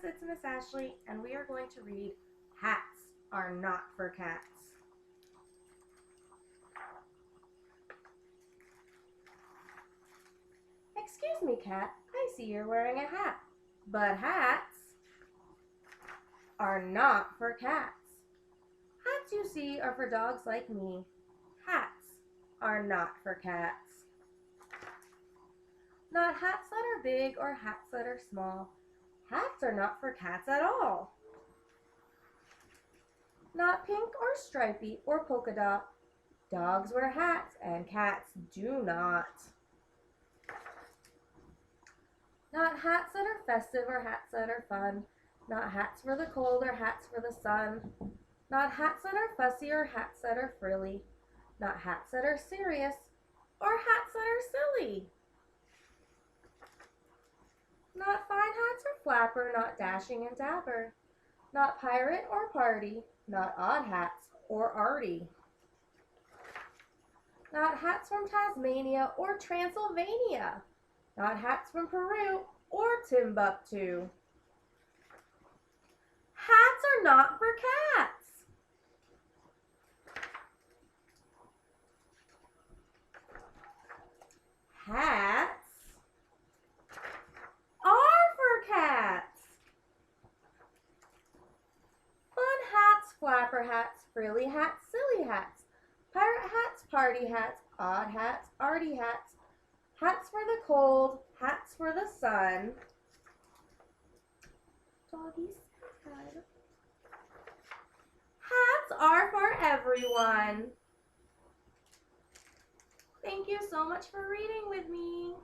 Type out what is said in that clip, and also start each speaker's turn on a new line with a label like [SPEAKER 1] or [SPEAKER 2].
[SPEAKER 1] friends, it's Miss Ashley, and we are going to read Hats Are Not for Cats. Excuse me, cat, I see you're wearing a hat, but hats are not for cats. Hats, you see, are for dogs like me. Hats are not for cats. Not hats that are big or hats that are small. Hats are not for cats at all. Not pink or stripy or polka dot. Dogs wear hats and cats do not. Not hats that are festive or hats that are fun. Not hats for the cold or hats for the sun. Not hats that are fussy or hats that are frilly. Not hats that are serious or hats that are silly. Not fine hats or flapper, not dashing and dapper. Not pirate or party, not odd hats or arty. Not hats from Tasmania or Transylvania. Not hats from Peru or Timbuktu. Hats are not for cats. Hats are for cats. Fun hats, flapper hats, frilly hats, silly hats, pirate hats, party hats, odd hats, arty hats, hats for the cold, hats for the sun. Doggy's sad. Hats are for everyone. Thank you so much for reading with me.